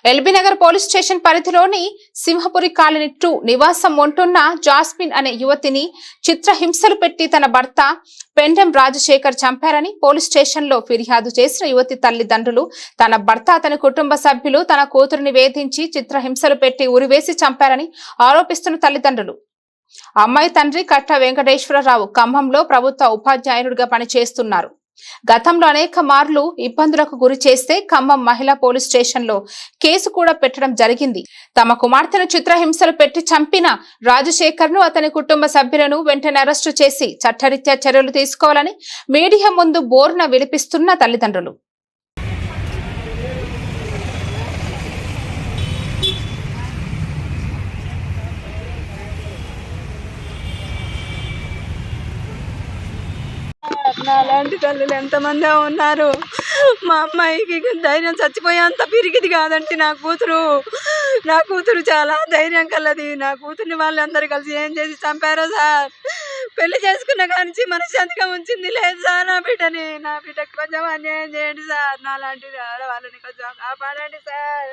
LB Nagar police station పరిధిలోని Simhapuri colony 2 నివాసం ఉంటున్న జాస్మిన్ అనే యువతిని చిత్రహింసలు పెట్టి తన భర్త పెండెం రాజశేఖర్ చంపారని పోలీస్ స్టేషన్లో ఫిర్యాదు చేసిన యువతి తల్లిదండ్రులు తన భర్త అతని కుటుంబ సభ్యులు తన కూతురిని వేధించి చిత్రహింసలు పెట్టి ఉరివేసి చంపారని ఆరోపిస్తున్న తల్లిదండ్రులు. అమ్మాయి తండ్రి కట్ట వెంకటేశ్వరరావు ఖమ్మంలో ప్రభుత్వ ఉపాధ్యాయుడిగా పనిచేస్తున్నారు. గతంలో అనేక మార్లు ఇబ్బందులకు గురి చేస్తే ఖమ్మం మహిళా పోలీస్ స్టేషన్లో కేసు కూడా పెట్టడం జరిగింది. తమ కుమార్తెను చిత్రహింసలు పెట్టి చంపిన రాజశేఖర్ ను అతని కుటుంబ సభ్యులను వెంటనే అరెస్టు చేసి చట్టరీత్యా చర్యలు తీసుకోవాలని మీడియా ముందు బోర్న విలిపిస్తున్న తల్లిదండ్రులు. నాలాంటి తల్లులు ఎంతమంది ఉన్నారు. మా అమ్మాయికి ధైర్యం చచ్చిపోయేంత పిరికిది కాదండి నా కూతురు చాలా ధైర్యం కలది. నా కూతుర్ని వాళ్ళందరూ కలిసి ఏం చేసి చంపారో సార్. పెళ్లి చేసుకున్న కానించి మనశ్శాంతిగా ఉంచింది లేదు సార్. నా బిడ్డకి కొంచెం అన్యాయం చేయండి సార్. నాలాంటి వాళ్ళని కొంచెం కాపాడండి సార్.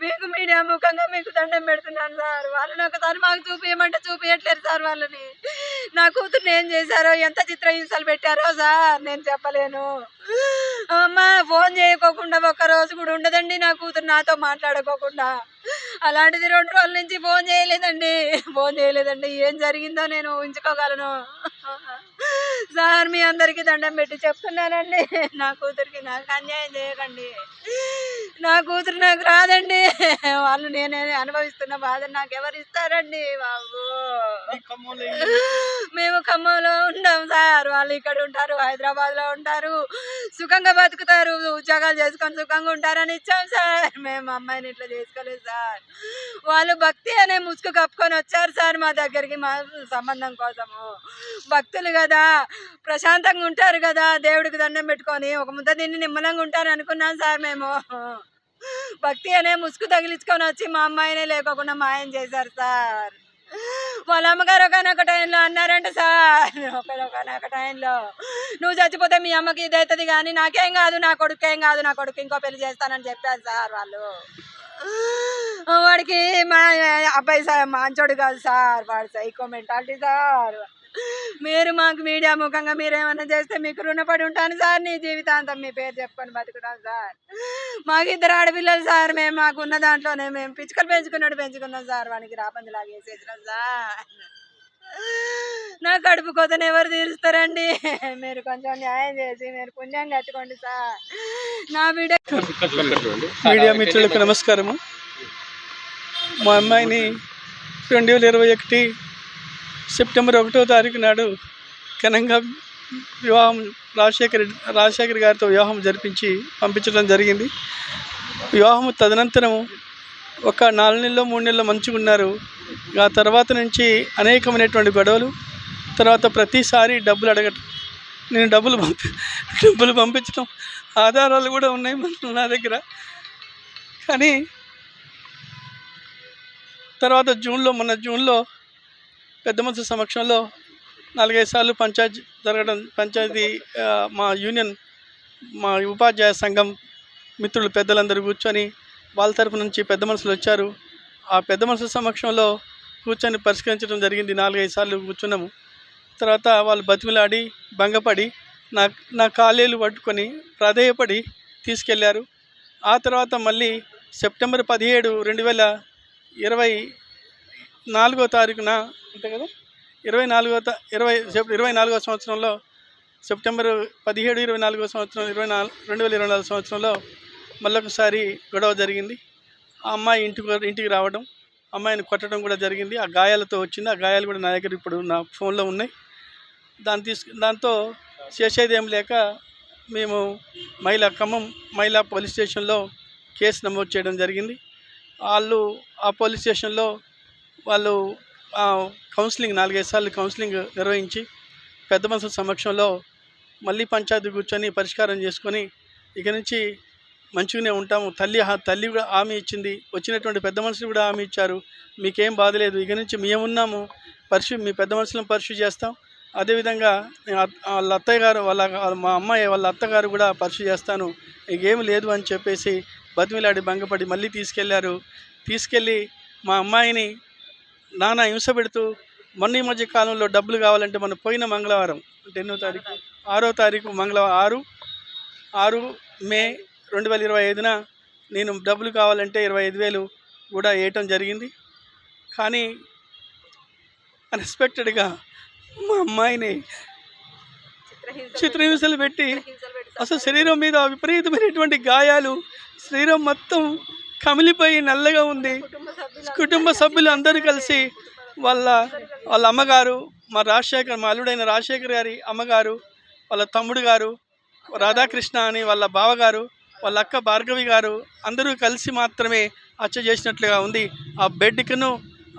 మీకు మీడియా ముఖంగా మీకు దండం పెడుతున్నాను సార్. వాళ్ళని ఒకసారి మాకు చూపించమంటే చూపించట్లేదు సార్. వాళ్ళని నా కూతుర్ని ఏం చేశారో ఎంత చిత్రహింసలు పెట్టారో సార్ నేను చెప్పలేను. అమ్మ ఫోన్ చేయకోకుండా ఒక్కరోజు కూడా ఉండదండి నా కూతురు నాతో మాట్లాడుకోకుండా. అలాంటిది 2 రోజుల నుంచి ఫోన్ చేయలేదండి. ఏం జరిగిందో నేను ఊహించుకోగలను సార్. మీ అందరికీ దండం పెట్టి చెప్తున్నానండి, నా కూతురికి నాకు అన్యాయం చేయకండి. నా కూతురు నాకు రాదండి. వాళ్ళు నేనే అనుభవిస్తున్న బాధ నాకు ఎవరు ఇస్తారండి బాబు. మేము ఖమ్మంలో ఉంటాం సార్. వాళ్ళు ఇక్కడ ఉంటారు, హైదరాబాద్లో ఉంటారు, సుఖంగా బతుకుతారు, ఉద్యోగాలు చేసుకొని సుఖంగా ఉంటారని ఇచ్చాం సార్. మేము అమ్మాయిని ఇట్లా చేసుకోలేదు సార్. వాళ్ళు భక్తి అనే ముసుగు కప్పుకొని వచ్చారు సార్ మా దగ్గరికి, మా సంబంధం కోసము. భక్తులు కదా, ప్రశాంతంగా ఉంటారు కదా, దేవుడికి దండం పెట్టుకొని ఒక ముద్ద తిని నిమ్మలంగా ఉంటారు అనుకున్నాం సార్. మేము భక్తి అనే ముసుగు తగిలించుకొని వచ్చి మా అమ్మాయినే లేకోకుండా మాయం చేశారు సార్. వాళ్ళ అమ్మగారు ఒకనొక టైంలో అన్నారంట సార్, ఒకనొక టైంలో నువ్వు చచ్చిపోతే మీ అమ్మకి ఇది అవుతుంది కానీ నాకేం కాదు, నా కొడుకు ఇంకో పెళ్లి చేస్తానని చెప్పారు సార్ వాళ్ళు. వాడికి మా అబ్బాయి సార్ మంచోడు కాదు సార్, వాడు సైకో మెంటాలిటీ సార్. మీరు మాకు మీడియా ముఖంగా మీరేమన్నా చేస్తే మీకు రుణపడి ఉంటాను సార్. నీ జీవితాంతం మీ పేరు చెప్పుకొని బతుకుతాను సార్. మాకు 2 ఆడపిల్లలు సార్. మేము మాకున్న దాంట్లోనే మేము పిచ్చుకలు పెంచుకున్నాం సార్. వానికి రాబందులాగా వేసేసినాం సార్. నా కడుపు కోతను ఎవరు తీరుస్తారండి? మీరు కొంచెం న్యాయం చేసి మీరు పుణ్యం కట్టుకోండి సార్. నా బిడ్డ. మీడియా మిత్రులకు నమస్కారము. మా అమ్మాయిని 2021 సెప్టెంబర్ 1వ తారీఖు నాడు ఘనంగా వివాహం రాజశేఖర్ గారితో వివాహం జరిపించి పంపించడం జరిగింది. వివాహం తదనంతరం ఒక 4 నెలలో 3 నెలలు మంచిగా ఉన్నారు. ఆ తర్వాత నుంచి అనేకమైనటువంటి గొడవలు, తర్వాత ప్రతిసారి డబ్బులు అడగటం, నేను డబ్బులు పంపించడం ఆధారాలు కూడా ఉన్నాయి నా దగ్గర. కానీ తర్వాత మొన్న జూన్లో పెద్ద మనుషుల సమక్షంలో 4-5 సార్లు పంచాయతీ మా యూనియన్ మా ఉపాధ్యాయ సంఘం మిత్రులు పెద్దలందరూ కూర్చొని వాళ్ళ తరపు నుంచి పెద్ద మనుషులు వచ్చారు. ఆ పెద్ద మనుషుల సమక్షంలో కూర్చొని పరిష్కరించడం జరిగింది. 4-5 సార్లు కూర్చున్నాము. తర్వాత వాళ్ళు బతిమిలాడి భంగపడి నా కాలేలు పట్టుకొని ప్రాధేయపడి తీసుకెళ్లారు. ఆ తర్వాత మళ్ళీ సెప్టెంబర్ 17, 2024 తారీఖున అంతే కదా 24వ సంవత్సరంలో సెప్టెంబర్ 17, 24వ సంవత్సరం 2024 సంవత్సరంలో మళ్ళొకసారి గొడవ జరిగింది. ఆ అమ్మాయి ఇంటికి రావడం, అమ్మాయిని కొట్టడం కూడా జరిగింది. ఆ గాయాలతో వచ్చింది. ఆ గాయాలు కూడా నా దగ్గర ఇప్పుడు నా ఫోన్లో ఉన్నాయి. దాంతో చేసేది ఏం లేక మేము ఖమ్మం మహిళా పోలీస్ స్టేషన్లో కేసు నమోదు చేయడం జరిగింది. వాళ్ళు ఆ పోలీస్ స్టేషన్లో వాళ్ళు కౌన్సిలింగ్ 4-5 సార్లు కౌన్సిలింగ్ నిర్వహించి పెద్ద మనుషుల సమక్షంలో మళ్ళీ పంచాయతీ కూర్చొని పరిష్కారం చేసుకొని ఇక నుంచి మంచిగానే ఉంటాము. తల్లి కూడా హామీ ఇచ్చింది, వచ్చినటువంటి పెద్ద మనుషులు కూడా హామీ ఇచ్చారు, మీకేం బాధ లేదు, ఇక నుంచి మేమున్నాము, మీ పెద్ద మనుషులను పర్సూ చేస్తాం. అదేవిధంగా వాళ్ళ అత్తయ్య గారు మా అమ్మాయి వాళ్ళ అత్తగారు కూడా పర్సూ చేస్తాను, ఇకేం లేదు అని చెప్పేసి బతిమిలాడి భంగపడి మళ్ళీ తీసుకెళ్ళి మా అమ్మాయిని నానా హింస పెడుతూ మొన్న ఈ మధ్య కాలంలో డబ్బులు కావాలంటే మన పోయిన మంగళవారం అంటే 6వ తారీఖు మంగళవారం 6 మే 2025న నేను డబ్బులు కావాలంటే 25,000 కూడా వేయటం జరిగింది. కానీ అన్ఎక్స్పెక్టెడ్గా మా అమ్మాయిని చిత్రహింసలు పెట్టి అసలు శరీరం మీద విపరీతమైనటువంటి గాయాలు, శరీరం మొత్తం కమిలిపోయి నల్లగా ఉంది. కుటుంబ సభ్యులు అందరూ కలిసి వాళ్ళ అమ్మగారు, మా అల్లుడైన రాజశేఖర్ గారి అమ్మగారు, వాళ్ళ తమ్ముడు గారు రాధాకృష్ణ అని వాళ్ళ బావగారు, వాళ్ళ అక్క భార్గవి గారు అందరూ కలిసి మాత్రమే హత్య చేసినట్లుగా ఉంది. ఆ బెడ్కిను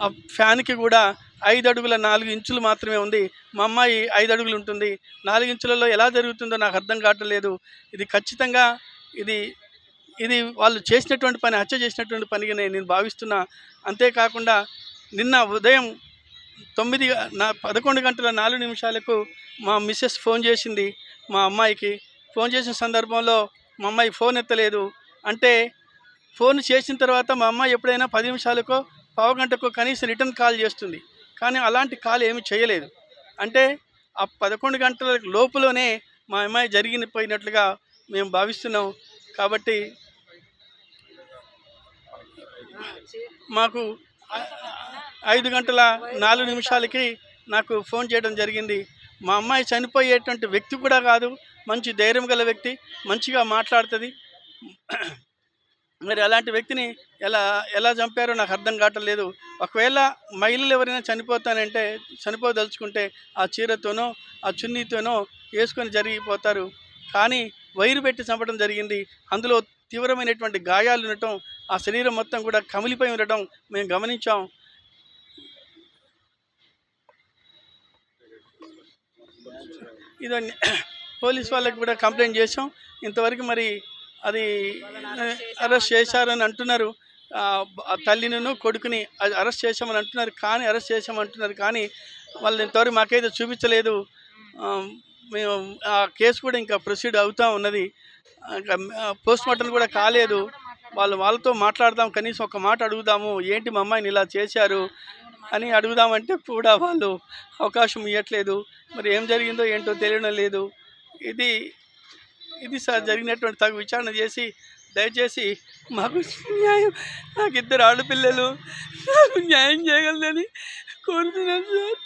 ఆ ఫ్యాన్కి కూడా 5 అడుగుల 4 ఇంచులు మాత్రమే ఉంది. మా అమ్మాయి 5 అడుగులు ఉంటుంది. 4 ఇంచులలో ఎలా జరుగుతుందో నాకు అర్థం కావట్లేదు. ఇది ఖచ్చితంగా ఇది వాళ్ళు చేసినటువంటి పని, హత్య చేసినటువంటి పనిగా నేను భావిస్తున్నా. అంతేకాకుండా నిన్న ఉదయం 11 గంటల 4 నిమిషాలకు మా మిస్సెస్ ఫోన్ చేసింది. మా అమ్మాయికి ఫోన్ చేసిన సందర్భంలో మా అమ్మాయి ఫోన్ ఎత్తలేదు. అంటే ఫోన్ చేసిన తర్వాత మా అమ్మాయి ఎప్పుడైనా 10 నిమిషాలకో పావు గంటకో కనీసం రిటర్న్ కాల్ చేస్తుంది. కానీ అలాంటి కాల్ ఏమీ చేయలేదు. అంటే ఆ 11 గంటల లోపులోనే మా అమ్మాయి జరిగిపోయినట్లుగా మేము భావిస్తున్నాం. కాబట్టి మాకు 5 గంటల 4 నిమిషాలకి నాకు ఫోన్ చేయడం జరిగింది. మా అమ్మాయి చనిపోయేటువంటి వ్యక్తి కూడా కాదు, మంచి ధైర్యం గల వ్యక్తి, మంచిగా మాట్లాడుతుంది. మరి అలాంటి వ్యక్తిని ఎలా చంపారో నాకు అర్థం కావట్లేదు. ఒకవేళ మహిళలు ఎవరైనా చనిపోదలుచుకుంటే ఆ చీరతోనో ఆ చున్నీతోనో వేసుకొని జరిగిపోతారు. కానీ వైరు పెట్టి చంపడం జరిగింది. అందులో తీవ్రమైనటువంటి గాయాలు ఉండటం, ఆ శరీరం మొత్తం కూడా కమిలిపోయి ఉండటం మేము గమనించాం. ఇదని పోలీస్ వాళ్ళకి కూడా కంప్లైంట్ చేసాం. ఇంతవరకు మరి అది అరెస్ట్ చేశారని అంటున్నారు. తల్లిను కొడుకుని అరెస్ట్ చేశామని అంటున్నారు. కానీ వాళ్ళు ఇంతవరకు మాకైతే చూపించలేదు. మేము ఆ కేసు కూడా ఇంకా ప్రొసీడ్ అవుతూ ఉన్నది. పోస్ట్ మార్టం కూడా కాలేదు. వాళ్ళతో మాట్లాడదాం, కనీసం ఒక మాట అడుగుదాము, ఏంటి మా అమ్మాయిని ఇలా చేశారు అని అడుగుదామంటే కూడా వాళ్ళు అవకాశం ఇవ్వట్లేదు. మరి ఏం జరిగిందో ఏంటో తెలియడం లేదు. ఇది సార్ జరిగినటువంటి తగు విచారణ చేసి దయచేసి మాకు న్యాయం, నాకు 2 ఆడపిల్లలు, నాకు న్యాయం చేయగలదని కోరుతున్నాను సార్.